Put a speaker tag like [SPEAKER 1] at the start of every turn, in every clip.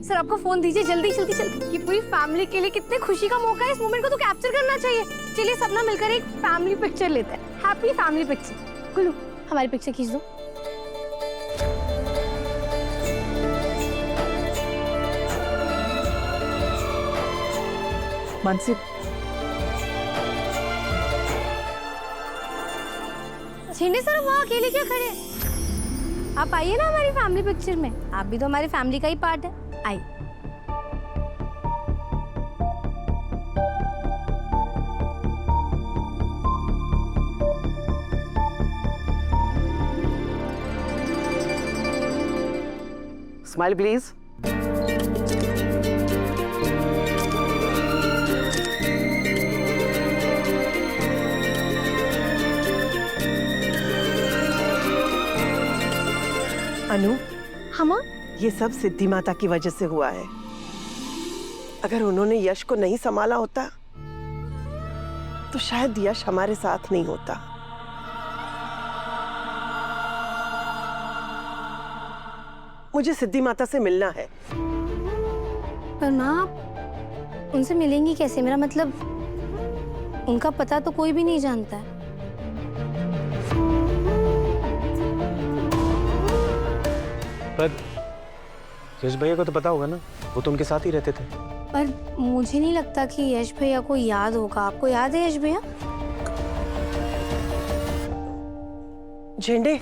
[SPEAKER 1] Sir आपको phone दीजिए, जल्दी जल्दी जल्दी। ये पूरी फैमिली के लिए कितने खुशी का मौका है, इस मोमेंट को तो कैप्चर करना चाहिए। चलिए सपना मिलकर एक फैमिली पिक्चर लेते हैं, हैप्पी फैमिली पिक्चर। गुल्लू हमारी पिक्चर खींच दो।
[SPEAKER 2] मानसी,
[SPEAKER 1] झेंडे सर वहाँ अकेले क्या खड़े हैं? आप आइए ना हमारी फैमिली पिक्चर में, आप भी तो हमारी फैमिली का ही पार्ट है, आइए।
[SPEAKER 2] Smile please. अनु,
[SPEAKER 1] हम
[SPEAKER 2] ये सब सिद्धि माता की वजह से हुआ है। अगर उन्होंने यश को नहीं संभाला होता तो शायद यश हमारे साथ नहीं होता। मुझे सिद्धि माता से मिलना है।
[SPEAKER 1] पर माँ आप उनसे मिलेंगी कैसे? मेरा मतलब उनका पता तो कोई भी नहीं जानता है।
[SPEAKER 3] पर यश भैया को तो पता होगा ना, वो तो उनके साथ ही रहते थे।
[SPEAKER 1] पर मुझे नहीं लगता कि यश भैया को याद होगा। आपको याद है यश भैया?
[SPEAKER 2] झेंडे,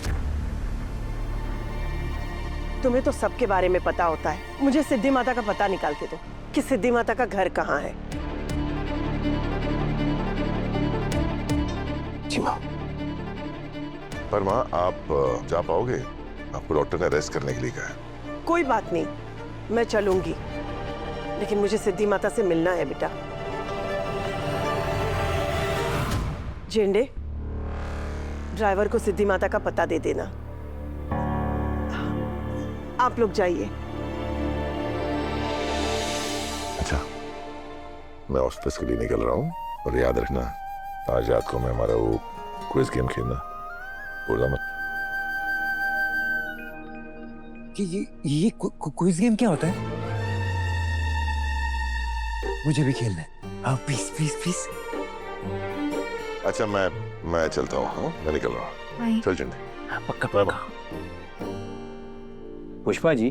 [SPEAKER 2] तुम्हें तो सबके बारे में पता होता है। मुझे सिद्धि माता का पता निकाल के दो कि सिद्धि माता का घर कहाँ है।
[SPEAKER 3] जी माँ।
[SPEAKER 4] पर माँ आप जा पाओगे? आपको डॉक्टर ने रेस्ट करने के लिए कहा है।
[SPEAKER 2] कोई बात नहीं, मैं चलूंगी, लेकिन मुझे सिद्धि माता से मिलना है बेटा। झेंडे, ड्राइवर को सिद्धि माता का पता दे देना। आप लोग जाइए।
[SPEAKER 4] अच्छा, मैं ऑफिस के लिए निकल रहा हूँ, और याद रखना आज रात को मैं हमारा वो क्विज गेम खेलना बोला मत।
[SPEAKER 5] कि ये क्विज गेम क्या होता है? मुझे भी खेलना है। हाँ प्लीज प्लीज प्लीज।
[SPEAKER 4] अच्छा मैं चलता हूँ। हाँ, मैं निकल रहा हूँ। चल चंडी।
[SPEAKER 5] पक्का पक्का।
[SPEAKER 6] पुष्पा जी,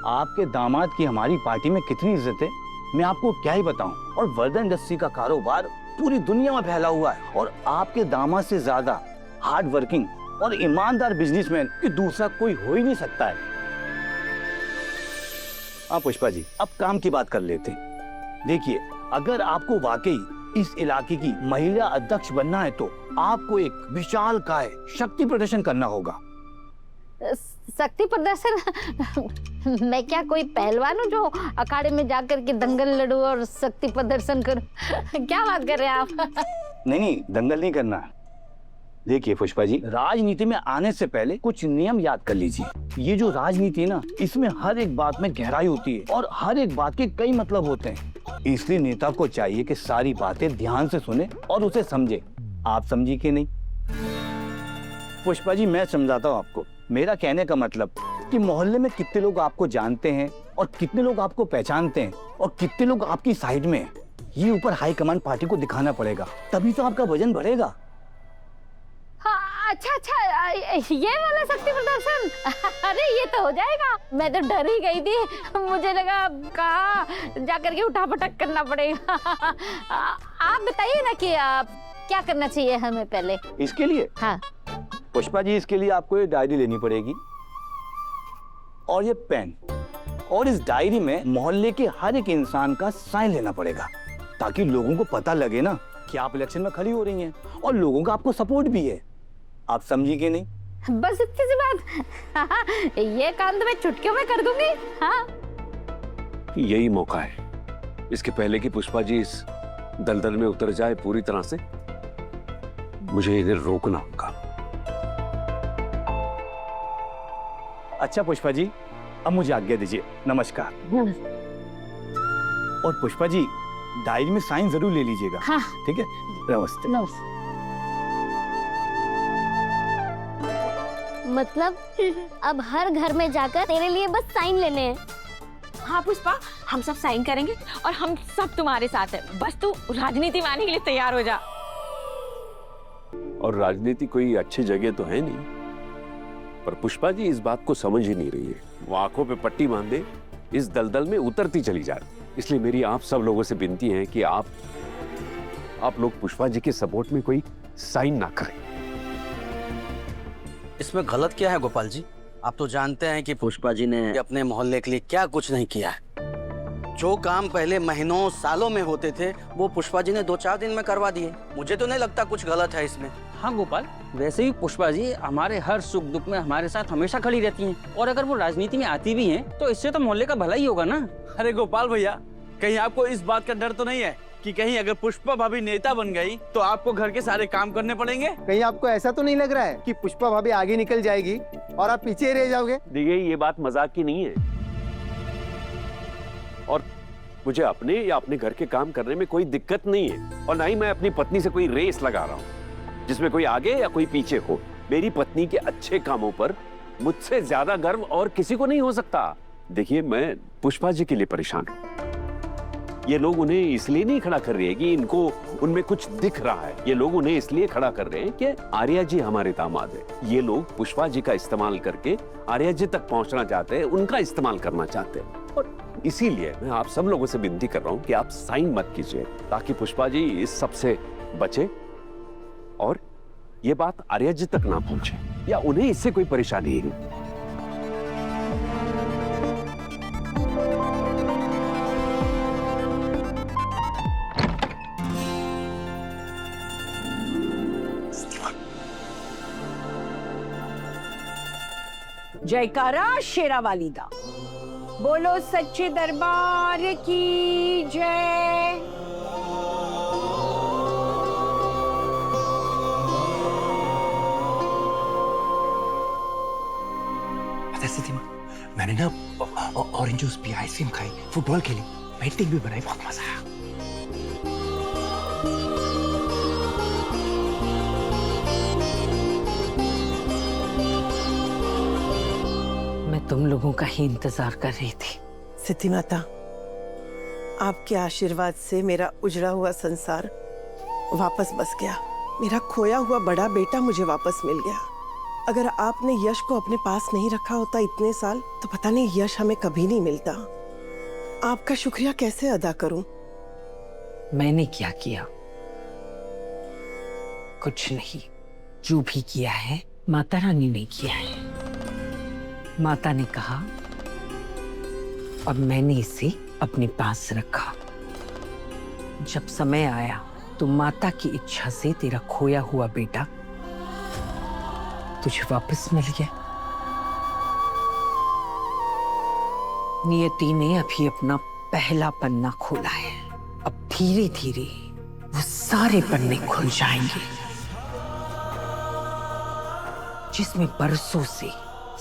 [SPEAKER 6] आपके दामाद की हमारी पार्टी में कितनी इज्जत है, मैं आपको क्या ही बताऊं। और वर्धन इंडस्ट्री का कारोबार पूरी दुनिया में फैला हुआ है, और आपके दामाद से ज्यादा हार्ड वर्किंग और ईमानदार बिजनेसमैन कि दूसरा कोई हो ही नहीं सकता है। हाँ पुष्पा जी, अब काम की बात कर लेते हैं। देखिए, अगर आपको वाकई इस इलाके की महिला अध्यक्ष बनना है तो आपको एक विशालकाय शक्ति प्रदर्शन करना होगा।
[SPEAKER 7] शक्ति प्रदर्शन? मैं क्या कोई पहलवान हूँ जो अखाड़े में जाकर के दंगल लड़ूं और शक्ति प्रदर्शन करूं? क्या बात कर रहे हैं आप?
[SPEAKER 6] नहीं, दंगल नहीं करना। देखिए पुष्पा जी, राजनीति में आने से पहले कुछ नियम याद कर लीजिए। ये जो राजनीति है ना, इसमें हर एक बात में गहराई होती है और हर एक बात के कई मतलब होते हैं। इसलिए नेता को चाहिए कि सारी बातें ध्यान से सुने और उसे समझे। आप समझी कि नहीं? पुष्पा जी, मैं समझाता हूँ आपको। मेरा कहने का मतलब कि मोहल्ले में कितने लोग आपको जानते हैं और कितने लोग आपको पहचानते हैं और कितने लोग आपकी साइड में हैं, ये ऊपर हाई कमांड पार्टी को दिखाना पड़ेगा, तभी तो आपका वजन बढ़ेगा।
[SPEAKER 7] हाँ, अच्छा, ये वाला शक्ति प्रदर्शन? अरे ये तो हो जाएगा। मैं तो डर ही गई थी, मुझे लगा कहाँ जाकर के उठापटक करना पड़ेगा। आप बताइए ना कि क्या करना चाहिए हमें पहले
[SPEAKER 6] इसके लिए?
[SPEAKER 7] हाँ
[SPEAKER 6] पुष्पा जी, इसके लिए आपको ये डायरी लेनी पड़ेगी और ये पेन, और इस डायरी में मोहल्ले के हर एक इंसान का साइन लेना पड़ेगा, ताकि लोगों को पता लगे ना कि आप इलेक्शन में खड़ी हो रही हैं और लोगों का आपको सपोर्ट भी है। आप समझी कि नहीं?
[SPEAKER 7] बस इतनी सी बात। ये काम तो मैं चुटकियों में कर दूंगी। हाँ,
[SPEAKER 8] यही मौका है, इसके पहले कि पुष्पा जी इस दलदल में उतर जाए पूरी तरह से, मुझे इन्हें रोकना होगा।
[SPEAKER 6] अच्छा पुष्पा जी, अब मुझे आज्ञा दीजिए। नमस्कार। और पुष्पा जी, डायरी में साइन जरूर ले लीजिएगा।
[SPEAKER 7] हाँ।
[SPEAKER 6] ठीक है, नमस्ते।
[SPEAKER 7] नमस्ते। मतलब अब हर घर में जाकर तेरे लिए बस साइन लेने हैं? हाँ पुष्पा, हम सब साइन करेंगे और हम सब तुम्हारे साथ है। बस तू राजनीति में आने के लिए तैयार हो जा।
[SPEAKER 8] और राजनीति कोई अच्छी जगह तो है नहीं, पर पुष्पा जी इस बात को समझ ही नहीं रही है। वो आंखों पे पट्टी बांधे इस दलदल में उतरती चली जा रही है। इसलिए मेरी आप सब लोगों से विनती है कि आप लोग पुष्पा जी के सपोर्ट में कोई साइन ना करें।
[SPEAKER 9] इसमें गलत क्या है गोपाल जी? आप तो जानते हैं कि पुष्पा जी ने अपने मोहल्ले के लिए क्या कुछ नहीं किया है। जो काम पहले महीनों सालों में होते थे वो पुष्पा जी ने 2-4 दिन में करवा दिए। मुझे तो नहीं लगता कुछ गलत है इसमें।
[SPEAKER 10] हाँ गोपाल, वैसे ही पुष्पा जी हमारे हर सुख दुख में हमारे साथ हमेशा खड़ी रहती हैं। और अगर वो राजनीति में आती भी हैं तो इससे तो मोहल्ले का भला ही होगा ना।
[SPEAKER 6] अरे गोपाल भैया, कहीं आपको इस बात का डर तो नहीं है कि कहीं अगर पुष्पा भाभी नेता बन गई तो आपको घर के सारे काम करने पड़ेंगे?
[SPEAKER 5] कहीं आपको ऐसा तो नहीं लग रहा है कि पुष्पा भाभी आगे निकल जाएगी और आप पीछे ही रह जाओगे?
[SPEAKER 8] देखिए, ये बात मजाक की नहीं है और मुझे अपने या अपने घर के काम करने में कोई दिक्कत नहीं है। और ना ही मैं अपनी पत्नी से कोई रेस लगा रहा हूँ जिसमें कोई आगे या कोई पीछे हो। मेरी पत्नी के अच्छे कामों पर मुझसे ज्यादा गर्व और किसी को नहीं हो सकता। देखिए, मैं पुष्पा जी के लिए परेशान हूँ। ये लोग उन्हें इसलिए नहीं खड़ा कर रहे हैं कि इनको उनमें कुछ दिख रहा है। ये लोग उन्हें इसलिए खड़ा कर रहे हैं कि आर्या जी हमारे दामाद है। ये लोग पुष्पा जी का इस्तेमाल करके आर्या जी तक पहुंचना चाहते हैं, उनका इस्तेमाल करना चाहते हैं। और इसीलिए मैं आप सब लोगों से विनती कर रहा हूं कि आप साइन मत कीजिए ताकि पुष्पा जी इस सब से बचे और ये बात आर्या जी तक ना पहुंचे या उन्हें इससे कोई परेशानी नहीं।
[SPEAKER 11] जयकारा शेरावाली दा, बोलो सच्चे दरबार की जय।
[SPEAKER 5] पता है सिद्धि माँ, मैंने ना ऑरेंज जूस पिया, आइसक्रीम खाई, फुटबॉल खेली, पेंटिंग भी बनाई, बहुत मजा आया।
[SPEAKER 11] तुम लोगों का ही इंतजार कर रही थी।
[SPEAKER 2] सिद्धि माता, आपके आशीर्वाद से मेरा उजड़ा हुआ संसार वापस बस गया। मेरा खोया हुआ बड़ा बेटा मुझे वापस मिल गया। अगर आपने यश को अपने पास नहीं रखा होता इतने साल तो पता नहीं यश हमें कभी नहीं मिलता। आपका शुक्रिया कैसे अदा करूं?
[SPEAKER 11] मैंने क्या किया? कुछ नहीं। जो भी किया है माता रानी ने किया है। माता ने कहा और मैंने इसे अपने पास रखा। जब समय आया तो माता की इच्छा से तेरा खोया हुआ बेटा तुझे वापस मिल गया। नियति ने अभी अपना पहला पन्ना खोला है। अब धीरे धीरे वो सारे पन्ने खुल जाएंगे जिसमें बरसों से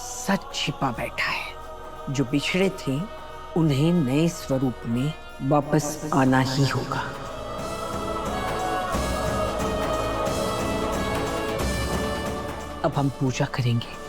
[SPEAKER 11] सच छिपा बैठा है। जो बिछड़े थे उन्हें नए स्वरूप में वापस आना ही होगा। अब हम पूजा करेंगे।